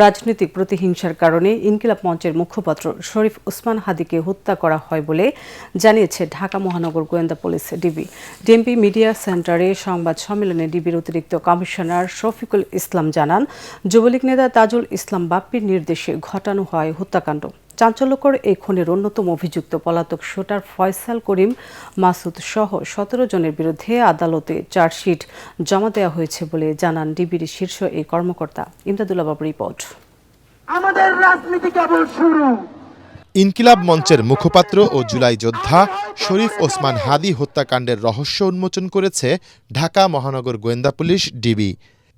রাজনৈতিক প্রতিহিংসার কারণে ইনকিলাব মঞ্চের মুখপাত্র শরীফ ওসমান হাদিকে হত্যা করা হয় বলে জানিয়েছে ঢাকা মহানগর গোয়েন্দা পুলিশ ডিবি। ডিএমপি মিডিয়া সেন্টারে সংবাদ সম্মেলনে ডিবির অতিরিক্ত কমিশনার শফিকুল ইসলাম জানান, যুবলীগ নেতা তাজুল ইসলাম বাপ্পির নির্দেশে ঘটানো হয় হত্যাকাণ্ড। চাঞ্চল্যকর এই খুনের অন্যতম অভিযুক্ত পলাতক শুটার ফয়সাল করিম মাসুদ সহ ১৭ জনের বিরুদ্ধে আদালতে চার্জশিট জমা দেওয়া হয়েছে বলে জানান ডিবির শীর্ষ এই কর্মকর্তা। ইমদাদুল্লাহ বাবুর রিপোর্ট। আমাদের রাজনীতি কেবল শুরু। ইনকিলাব মঞ্চের মুখপাত্র ও জুলাই যোদ্ধা শরীফ ওসমান হাদি হত্যাকাণ্ডের রহস্য উন্মোচন করেছে ঢাকা মহানগর গোয়েন্দা পুলিশ ডিবি।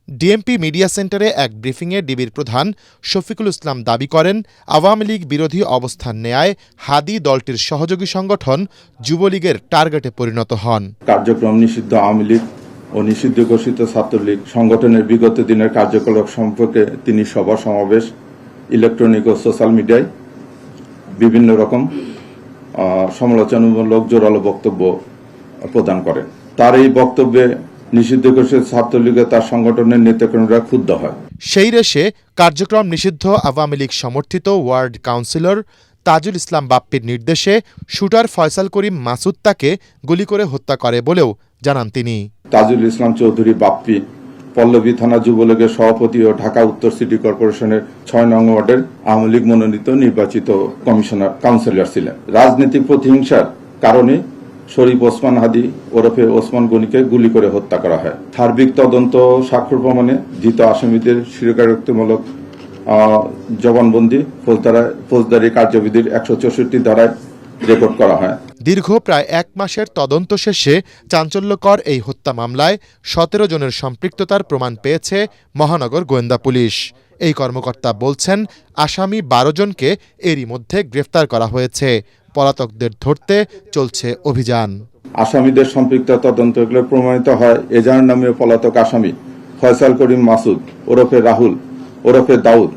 ডিএমপি মিডিয়া সেন্টারে এক ব্রিফিংয়ে ডিবির প্রধান শফিকুল ইসলাম দাবি করেন, আওয়ামী লীগ বিরোধী অবস্থান নেয়ায় হাদি দলটির সহযোগী সংগঠন যুবলীগের টার্গেটে পরিণত হন। কার্যক্রম নিষিদ্ধ আওয়ামী লীগ ও নিষিদ্ধ ঘোষিত ছাত্রলীগ সংগঠনের বিগত দিনের কার্যকলাপ সম্পর্কে তিনি সভা সমাবেশ, ইলেকট্রনিক ও সোশ্যাল মিডিয়ায় বিভিন্ন রকম সমালোচনামূলক জোরালো বক্তব্য প্রদান করেন। তার এই বক্তব্যে নিষিদ্ধ ঘোষিত ছাত্রলীগে তার সংগঠনের নেতাকর্মীরা ক্ষুব্ধ হয়। সেই রেশে কার্যক্রম নিষিদ্ধ আওয়ামী লীগ সমর্থিত ওয়ার্ড কাউন্সিলর তাজুল ইসলাম বাপ্পির নির্দেশে শুটার ফয়সাল করিম মাসুদ তাকে গুলি করে হত্যা করে বলেও জানান তিনি। তাজুল ইসলাম চৌধুরী বাপ্পি পল্লবী থানা যুবলীগের সভাপতি ও ঢাকা উত্তর সিটি কর্পোরেশনের ৬ নং ওয়ার্ডের আওয়ামী লীগ মনোনীত নির্বাচিত কমিশনার কাউন্সিলর ছিলেন। রাজনৈতিক প্রতিহিংসার কারণে শরীফ ওসমান হাদি ওরফে ওসমান গনিকে গুলি করে হত্যা করা হয়। সার্বিক তদন্ত স্বাক্ষর প্রমাণে ধৃত আসামিদের স্বীকারোক্তিমূলক জবানবন্দি ফৌজদারি কার্যবিধির ১৬৪ ধারায় রেকর্ড করা হয়। দীর্ঘ প্রায় ১ মাসের তদন্ত শেষে চাঞ্চল্যকর এই হত্যা মামলায় ১৭ জনের সম্পৃক্ততার প্রমাণ পেয়েছে মহানগর গোয়েন্দা পুলিশ। এই কর্মকর্তা বলছেন, আসামি ১২ জনকে এরই মধ্যে গ্রেফতার করা হয়েছে। পলাতকদের ধরতে চলছে অভিযান। আসামিদের সম্পৃক্ত তদন্তগুলো প্রমাণিত হয় এজাহার নামীয় পলাতক আসামি ফয়সাল করিম মাসুদ ওরফে রাহুল ওরফে দাউদ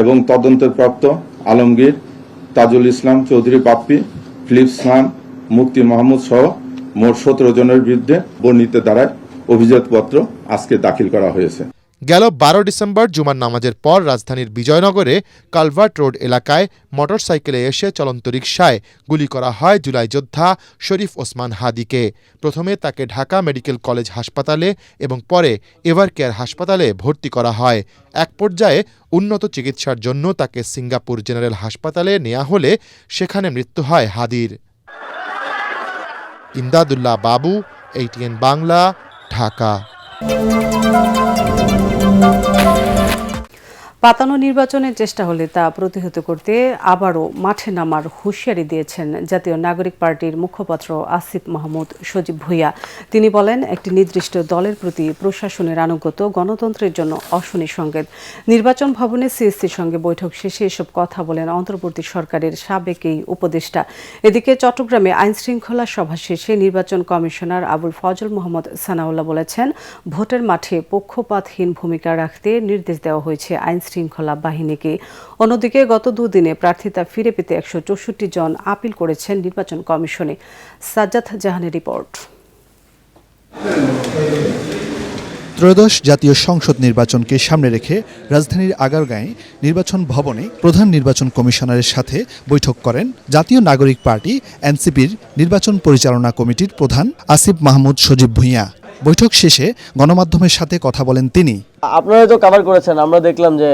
এবং তদন্তপ্রাপ্ত আলমগীর, তাজুল ইসলাম চৌধুরী বাপ্পি, ফিলিপস খান, মুক্তি মাহমুদ সহ মোট ১৭ জনের বিরুদ্ধে বর্ণিত ধারায় অভিযোগপত্র আজকে দাখিল করা হয়েছে। গেল ১২ ডিসেম্বর জুমার নামাজের পর রাজধানীর বিজয়নগরে কালভার্ট রোড এলাকায় মোটরসাইকেলে এসে চলন্ত রিকশায় গুলি করা হয় জুলাই যোদ্ধা শরীফ ওসমান হাদিকে। প্রথমে তাকে ঢাকা মেডিকেল কলেজ হাসপাতালে এবং পরে এভারকেয়ার হাসপাতালে ভর্তি করা হয়। এক পর্যায়ে উন্নত চিকিৎসার জন্য তাকে সিঙ্গাপুর জেনারেল হাসপাতালে নেওয়া হলে সেখানে মৃত্যু হয় হাদির। ইমদাদুল্লাহ বাবু, ATN বাংলা, ঢাকা। পাতানো নির্বাচনের চেষ্টা হলে তা প্রতিহত করতে আবারও মাঠে নামার হুঁশিয়ারি দিয়েছেন জাতীয় নাগরিক পার্টির মুখপাত্র আসিফ মাহমুদ সজীব ভুঁইয়া। তিনি বলেন, একটি নির্দিষ্ট দলের প্রতি প্রশাসনের আনুগত্য গণতন্ত্রের জন্য অশনি সংকেত। নির্বাচন ভবনে সিএসসির সঙ্গে বৈঠক শেষে এসব কথা বলেন অন্তর্বর্তী সরকারের সাবেক এই উপদেষ্টা। এদিকে চট্টগ্রামে আইনশৃঙ্খলা সভা শেষে নির্বাচন কমিশনার আবুল ফজল মোহাম্মদ সানাউল্লাহ বলেছেন, ভোটের মাঠে পক্ষপাতহীন ভূমিকা রাখতে নির্দেশ দেওয়া হয়েছে আইনশৃঙ্খলা বাহিনীকে। অন্যদিকে গত দুদিনে প্রার্থিতা ফিরে পেতে ১৬৪ জন আপিল করেছেন নির্বাচন কমিশনে। সাজ্জাদ জাহানের রিপোর্ট। ত্রয়োদশ জাতীয় সংসদ নির্বাচনকে সামনে রেখে রাজধানীর আগারগাঁয়ে নির্বাচন ভবনে প্রধান নির্বাচন কমিশনারের সাথে বৈঠক করেন জাতীয় নাগরিক পার্টি এনসিপির নির্বাচন পরিচালনা কমিটির প্রধান আসিফ মাহমুদ সজীব ভুঁইয়া। বৈঠক শেষে গণমাধ্যমের সাথে কথা বলেন তিনি। আপনারা তো কভার করেছেন, আমরা দেখলাম যে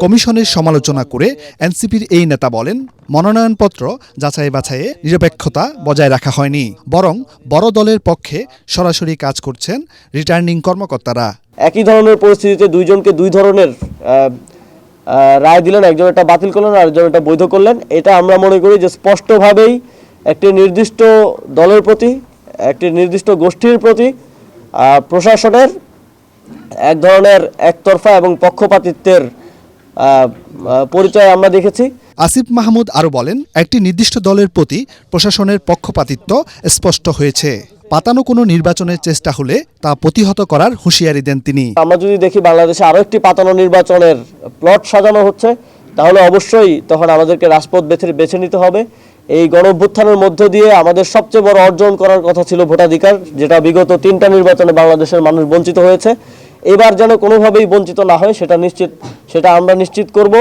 কমিশনের সমালোচনা করে এনসিপির এই নেতা বলেন, মনোনয়নপত্র যাচাই বাছাইয়ে নিরপেক্ষতা বজায় রাখা হয়নি, বরং বড় দলের পক্ষে সরাসরি কাজ করছেন রিটার্নিং কর্মকর্তারা। একই ধরনের পরিস্থিতিতে দুইজনকে দুই ধরনের রায় দিলেন, একজন এটা বাতিল করলেন আর একজন এটা বৈধ করলেন। এটা আমরা মনে করি যে স্পষ্টভাবেই একটি নির্দিষ্ট দলের প্রতি, একটি নির্দিষ্ট গোষ্ঠীর প্রতি প্রশাসনের এক ধরনের একতরফা এবং পক্ষপাতিত্বের পরিচয় আমরা দেখেছি। আসিফ মাহমুদ আরও বলেন, একটি নির্দিষ্ট দলের প্রতি প্রশাসনের পক্ষপাতিত্ব স্পষ্ট হয়েছে। পাতানো কোনো নির্বাচনের চেষ্টা হলে তা প্রতিহত করার হুঁশিয়ারি দেন তিনি। আমরা যদি দেখি বাংলাদেশে আরও একটি পাতানো নির্বাচনের প্লট সাজানো হচ্ছে, তাহলে অবশ্যই তখন আমাদেরকে রাজপথ বেছে নিতে হবে। এই গণঅভ্যুত্থানের মধ্য দিয়ে আমাদের সবচেয়ে বড় অর্জন করার কথা ছিল ভোটাধিকার, যেটা বিগত 3টা নির্বাচনে বাংলাদেশের মানুষ বঞ্চিত হয়েছে। এবার যেন কোনোভাবেই বঞ্চিত না হয় সেটা আমরা নিশ্চিত করব।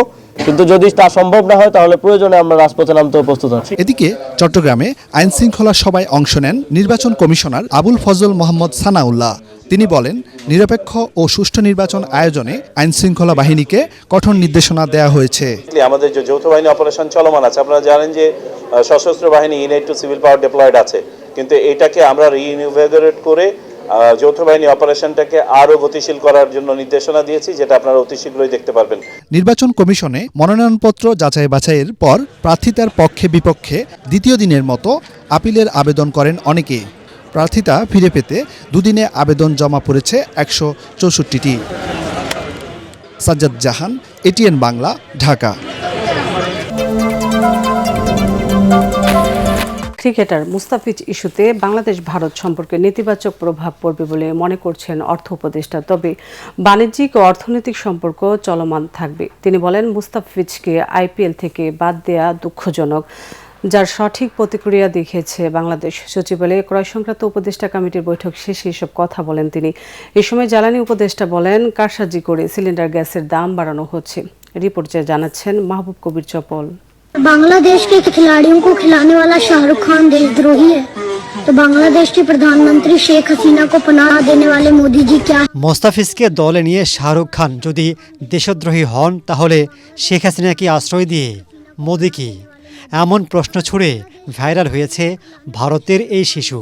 কিন্তু যদি তা সম্ভব না হয় তাহলে প্রয়োজনে আমরা রাজপথে নামতেও প্রস্তুত আছি। এদিকে চট্টগ্রামে আইনশৃঙ্খলা সভায় অংশ নেন নির্বাচন কমিশনার আবুল ফজল মোহাম্মদ সানাউল্লাহ। তিনি বলেন, নিরপেক্ষ ও সুষ্ঠু নির্বাচন আয়োজনে আইনশৃঙ্খলা বাহিনীকে কঠোর নির্দেশনা দেওয়া হয়েছে। আমাদের যে যৌথ বাহিনী অপারেশন চলমান আছে, আপনারা জানেন যে সশস্ত্র বাহিনী ইউনাইট টু সিভিল পাওয়ার ডিপ্লয়েড আছে, কিন্তু এটাকে আমরা রিইনভিগোরেট করে যৌথ বাহিনী অপারেশনটাকে আরও গতিশীল করার জন্য নির্দেশনা দিয়েছি, যেটা আপনারা অতি শীঘ্রই দেখতে পারবেন। নির্বাচন কমিশনে মনোনয়নপত্র যাচাই বাছাইয়ের পর প্রার্থিতার পক্ষে বিপক্ষে দ্বিতীয় দিনের মতো আপিলের আবেদন করেন অনেকে। প্রার্থিতা ফিরে পেতে দুদিনে আবেদন জমা পড়েছে 164টি। সাজ্জাদ জাহান, এটিএন বাংলা, ঢাকা। ক্রিকেটার মুস্তাফিজ ইস্যুতে বাংলাদেশ ভারত সম্পর্কে নেতিবাচক প্রভাব পড়বে বলে মনে করছেন অর্থ উপদেষ্টা। তবে বাণিজ্যিক ও অর্থনৈতিক সম্পর্ক চলমান থাকবে। তিনি বলেন, মুস্তাফিজকে আইপিএল থেকে বাদ দেয়া দুঃখজনক, যার সঠিক প্রতিক্রিয়া দেখিয়েছে বাংলাদেশ। সচিবালয়ে ক্রয় সংক্রান্ত উপদেষ্টা কমিটির বৈঠক শেষে এসব কথা বলেন তিনি। এ সময় জ্বালানি উপদেষ্টা বলেন, কারসাজি করে সিলিন্ডার গ্যাসের দাম বাড়ানো হচ্ছে। রিপোর্টে জানাচ্ছেন মাহবুব কবির চপল। बांग्लादेश के खिलाड़ियों को खिलाने वाला शाहरुख खान देशद्रोही है, तो बांग्लादेश के प्रधानमंत्री शेख हसीना को पनाह देने वाले मोदी जी क्या? মোস্তাফিজকে দলে নিয়ে শাহরুখ খান যদি দেশদ্রোহী হন, তাহলে শেখ হাসিনা কি আশ্রয় দিয়ে মোদি কি? এমন প্রশ্ন ছুড়ে ভাইরাল হয়েছে ভারতের এই শিশু।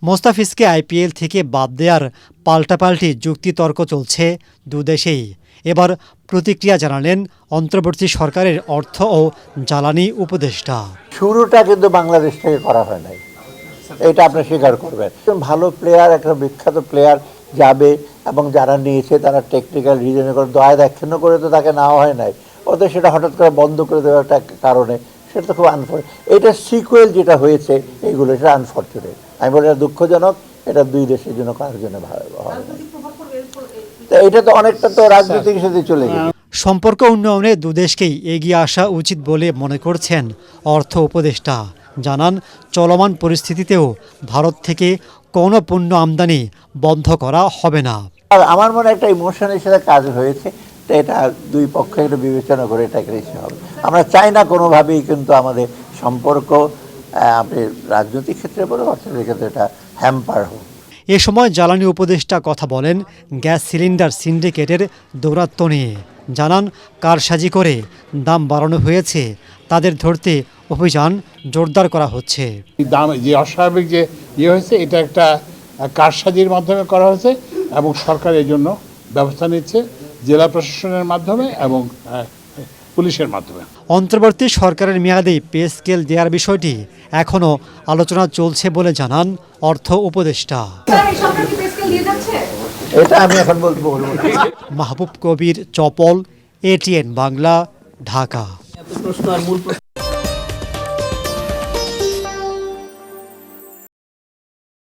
মোস্তাফিজকে আইপিএল থেকে বাদ দেওয়ার পাল্টাপাল্টি যুক্তিতর্ক চলছে দুদেশেই। এবার প্রতিক্রিয়া জানালেন অন্তর্বর্তী সরকারের অর্থ ও জ্বালানি উপদেষ্টা। শুরুটা কিন্তু বাংলাদেশ থেকে করা হয় নাই, এটা আপনি স্বীকার করবেন। ভালো প্লেয়ার, একটা বিখ্যাত প্লেয়ার যাবে এবং যারা নিয়েছে তারা টেকনিক্যাল রিজনে করে দয়া দাক্ষিণ্য করে তো তাকে নেওয়া হয় নাই। ওদের সেটা হঠাৎ করে বন্ধ করে দেওয়ার একটা কারণে সেটা তো খুব আনফর্চুনেট। এটা সিকুয়েল যেটা হয়েছে এইগুলো, এটা আনফর্চুনেট। আমি বলি এটা দুঃখজনক, এটা দুই দেশের জন্য কারোর জন্য ভালো হয় না। তো এটা তো অনেকটা তো রাজনৈতিক সাথে চলে গেছে। সম্পর্ক উন্নয়নে দুদেশকেই এগিয়ে আসা উচিত বলে মনে করছেন অর্থ উপদেষ্টা। জানান, চলমান পরিস্থিতিতেও ভারত থেকে কোনো পণ্য আমদানি বন্ধ করা হবে না। আর আমার মনে একটা ইমোশনের সাথে কাজ হয়েছে, তো এটা দুই পক্ষে একটু বিবেচনা করে এটাকে রেখে হবে। আমরা চাই না কোনোভাবেই কিন্তু আমাদের সম্পর্ক আপনি রাজনৈতিক ক্ষেত্রে বলে অর্থনৈতিক ক্ষেত্রে এটা হ্যাম্পার হোক। এ সময় জ্বালানি উপদেষ্টা কথা বলেন গ্যাস সিলিন্ডার সিন্ডিকেটের দৌরাত্ম্য নিয়ে। জানান, কারসাজি করে দাম বাড়ানো হয়েছে, তাদের ধরতে অভিযান জোরদার করা হচ্ছে। দাম যে অস্বাভাবিক যে হয়েছে, এটা একটা কারসাজির মাধ্যমে করা হয়েছে এবং সরকার এই জন্য ব্যবস্থা নিচ্ছে জেলা প্রশাসনের মাধ্যমে এবং পুলিশের মাধ্যমে। অন্তর্বর্তী সরকারের মেয়াদে পে স্কেল দেওয়ার বিষয়টি এখনও আলোচনা চলছে বলে জানান অর্থ উপদেষ্টা। এটা আমি এখন বলবো। মাহবুব কবির চপল, এটিএন বাংলা, ঢাকা।